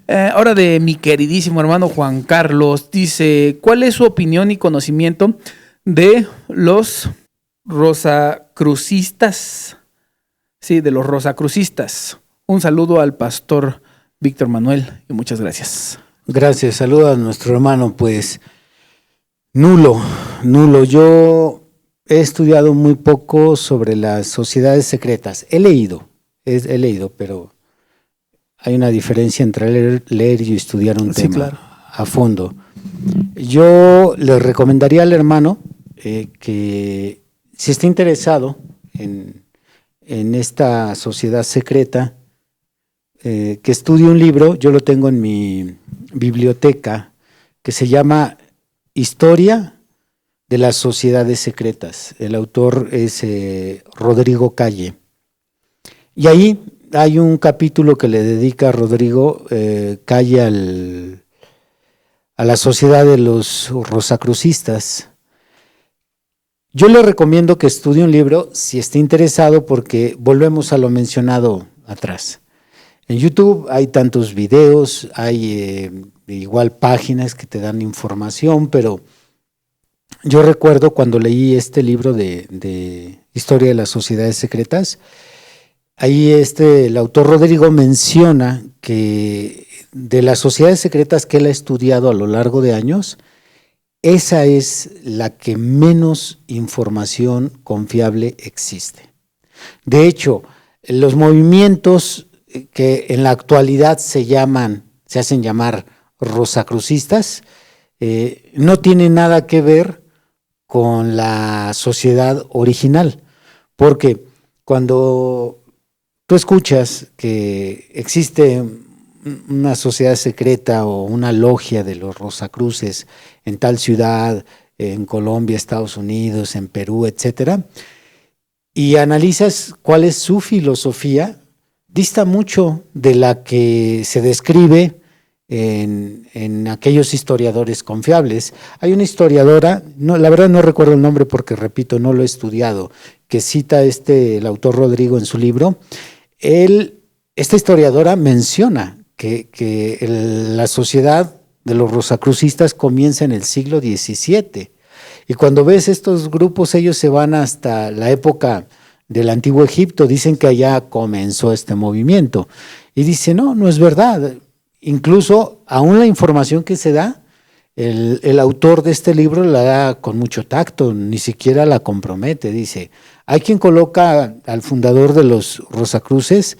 Ahora de mi queridísimo hermano Juan Carlos, dice, ¿cuál es su opinión y conocimiento de los rosacrucistas? Sí, de los rosacrucistas. Un saludo al pastor Víctor Manuel y muchas gracias. Gracias, saludo a nuestro hermano, pues nulo. Yo he estudiado muy poco sobre las sociedades secretas. He leído, pero hay una diferencia entre leer y estudiar un tema claro, a fondo. Yo le recomendaría al hermano que si está interesado en esta sociedad secreta, que estudie un libro. Yo lo tengo en mi biblioteca, que se llama Historia de las Sociedades Secretas. El autor es Rodrigo Calle. Y ahí hay un capítulo que le dedica Rodrigo Calle a la sociedad de los rosacrucistas. Yo le recomiendo que estudie un libro si está interesado, porque volvemos a lo mencionado atrás. En YouTube hay tantos videos, hay igual páginas que te dan información, pero yo recuerdo cuando leí este libro de Historia de las Sociedades Secretas, ahí el autor Rodrigo menciona que de las sociedades secretas que él ha estudiado a lo largo de años, esa es la que menos información confiable existe. De hecho, los movimientos que en la actualidad se hacen llamar rosacrucistas, no tienen nada que ver con la sociedad original, porque cuando tú escuchas que existe una sociedad secreta o una logia de los Rosacruces en tal ciudad, en Colombia, Estados Unidos, en Perú, etcétera, y analizas cuál es su filosofía, dista mucho de la que se describe en aquellos historiadores confiables. Hay una historiadora, la verdad no recuerdo el nombre porque, repito, no lo he estudiado, que cita el autor Rodrigo en su libro. Esta historiadora menciona que la sociedad de los rosacrucistas comienza en el siglo XVII. Y cuando ves estos grupos, ellos se van hasta la época del Antiguo Egipto, dicen que allá comenzó este movimiento. Y dice, no es verdad. Incluso, aún la información que se da, el autor de este libro la da con mucho tacto, ni siquiera la compromete. Dice, hay quien coloca al fundador de los Rosacruces,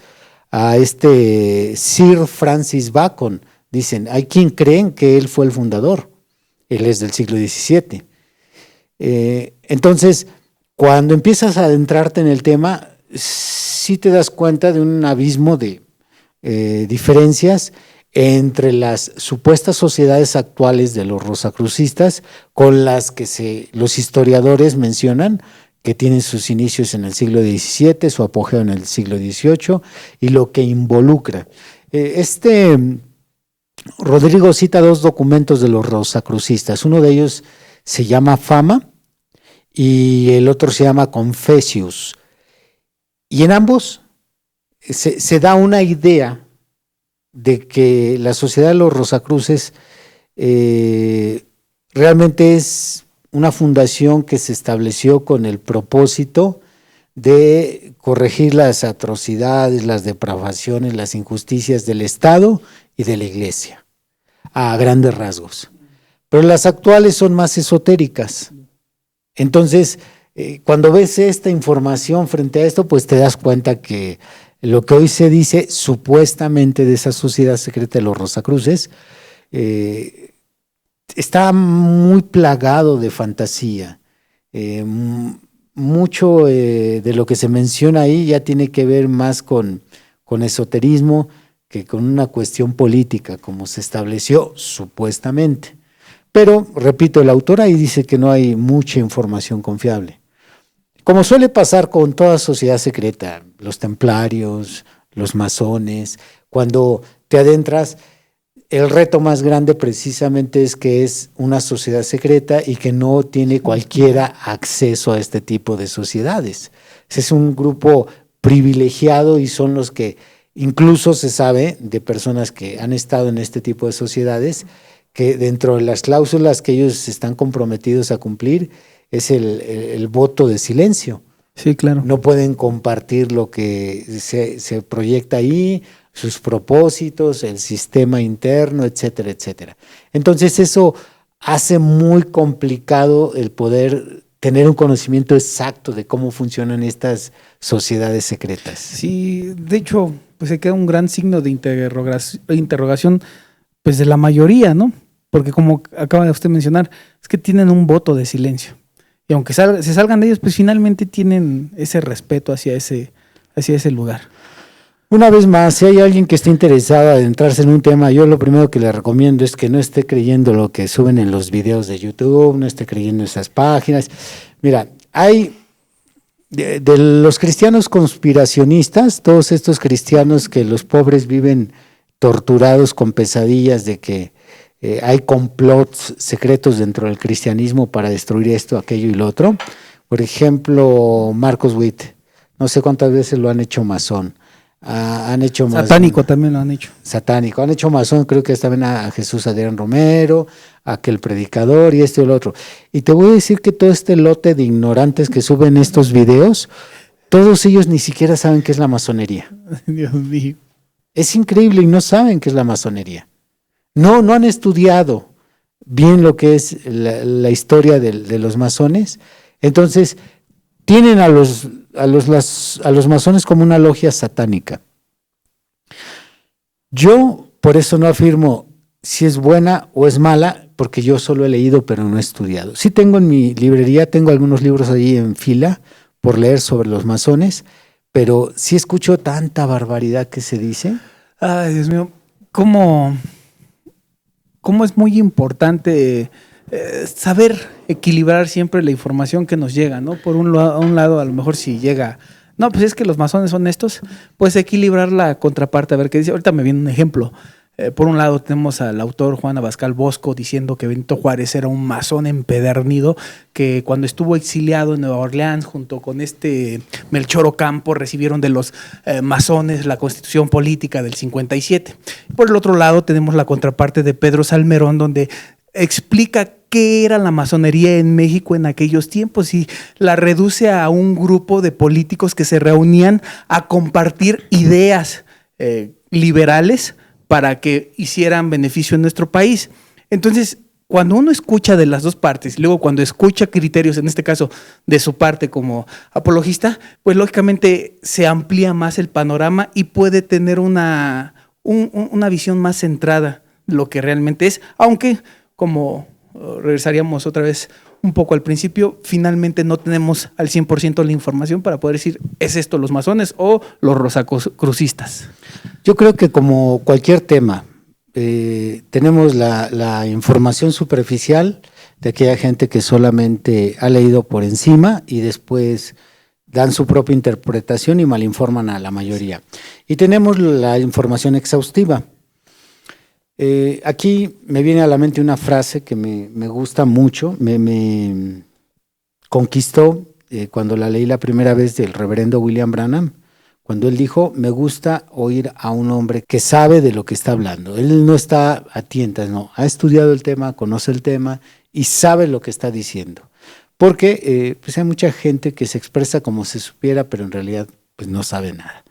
a Sir Francis Bacon. Dicen, hay quien creen que él fue el fundador. Él es del siglo XVII. Entonces, cuando empiezas a adentrarte en el tema, sí te das cuenta de un abismo de diferencias entre las supuestas sociedades actuales de los rosacrucistas con las que los historiadores mencionan que tienen sus inicios en el siglo XVII, su apogeo en el siglo XVIII y lo que involucra. Rodrigo cita dos documentos de los rosacrucistas. Uno de ellos se llama Fama y el otro se llama Confessius. Y en ambos se da una idea de que la sociedad de los Rosacruces realmente es una fundación que se estableció con el propósito de corregir las atrocidades, las depravaciones, las injusticias del Estado y de la Iglesia, a grandes rasgos. Pero las actuales son más esotéricas. Entonces, cuando ves esta información frente a esto, pues te das cuenta que lo que hoy se dice supuestamente de esa sociedad secreta de los Rosacruces está muy plagado de fantasía. Mucho de lo que se menciona ahí ya tiene que ver más con esoterismo que con una cuestión política, como se estableció supuestamente. Pero, repito, el autor ahí dice que no hay mucha información confiable. Como suele pasar con toda sociedad secreta, los templarios, los masones, cuando te adentras, el reto más grande precisamente es que es una sociedad secreta y que no tiene cualquiera acceso a este tipo de sociedades. Es un grupo privilegiado y son los que incluso se sabe de personas que han estado en este tipo de sociedades que dentro de las cláusulas que ellos están comprometidos a cumplir es el voto de silencio. Sí, claro. No pueden compartir lo que se proyecta ahí, sus propósitos, el sistema interno, etcétera, etcétera. Entonces eso hace muy complicado el poder tener un conocimiento exacto de cómo funcionan estas sociedades secretas. Sí, de hecho, pues se queda un gran signo de interrogación, pues de la mayoría, ¿no? Porque como acaba de usted mencionar, es que tienen un voto de silencio. Y aunque se salgan de ellos, pues finalmente tienen ese respeto hacia ese lugar. Una vez más, si hay alguien que esté interesado en adentrarse en un tema, yo lo primero que le recomiendo es que no esté creyendo lo que suben en los videos de YouTube, no esté creyendo esas páginas. Mira, hay de los cristianos conspiracionistas, todos estos cristianos que los pobres viven torturados con pesadillas de que hay complots secretos dentro del cristianismo para destruir esto, aquello y lo otro. Por ejemplo, Marcos Witt, no sé cuántas veces lo han hecho masón. Han hecho satánico también lo han hecho. Satánico, han hecho masón, creo que también a Jesús Adrián Romero, a aquel predicador y esto y lo otro. Y te voy a decir que todo este lote de ignorantes que suben estos videos, todos ellos ni siquiera saben qué es la masonería. Dios mío. Es increíble y no saben qué es la masonería. No han estudiado bien lo que es la historia de los masones. Entonces, tienen a los masones como una logia satánica. Yo por eso no afirmo si es buena o es mala, porque yo solo he leído pero no he estudiado. Sí tengo en mi librería, tengo algunos libros allí en fila por leer sobre los masones, pero sí escucho tanta barbaridad que se dice. Ay, Dios mío, ¿cómo es muy importante saber equilibrar siempre la información que nos llega, ¿no? Por un lado, a lo mejor si llega, no, pues es que los masones son estos, pues equilibrar la contraparte, a ver qué dice. Ahorita me viene un ejemplo. Por un lado tenemos al autor Juan Abascal Bosco diciendo que Benito Juárez era un masón empedernido, que cuando estuvo exiliado en Nueva Orleans junto con Melchor Ocampo recibieron de los masones la Constitución Política del 57. Por el otro lado tenemos la contraparte de Pedro Salmerón, donde explica qué era la masonería en México en aquellos tiempos y la reduce a un grupo de políticos que se reunían a compartir ideas liberales para que hicieran beneficio en nuestro país. Entonces, cuando uno escucha de las dos partes y luego cuando escucha criterios, en este caso de su parte como apologista, pues lógicamente se amplía más el panorama y puede tener una visión más centrada de lo que realmente es, aunque como regresaríamos otra vez un poco al principio, finalmente no tenemos al 100% la información para poder decir, ¿es esto los masones o los rosacrucistas? Yo creo que como cualquier tema, tenemos la información superficial de aquella gente que solamente ha leído por encima y después dan su propia interpretación y malinforman a la mayoría. Y tenemos la información exhaustiva. Aquí me viene a la mente una frase que me gusta mucho, me conquistó cuando la leí la primera vez del reverendo William Branham, cuando él dijo, me gusta oír a un hombre que sabe de lo que está hablando. Él no está a tientas, no, ha estudiado el tema, conoce el tema y sabe lo que está diciendo. Porque pues hay mucha gente que se expresa como si supiera, pero en realidad pues no sabe nada.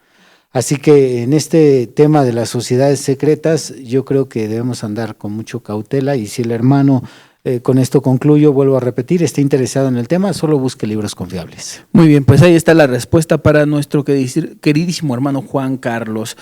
Así que en este tema de las sociedades secretas, yo creo que debemos andar con mucho cautela y si el hermano, con esto concluyo, vuelvo a repetir, está interesado en el tema, solo busque libros confiables. Muy bien, pues ahí está la respuesta para nuestro queridísimo hermano Juan Carlos.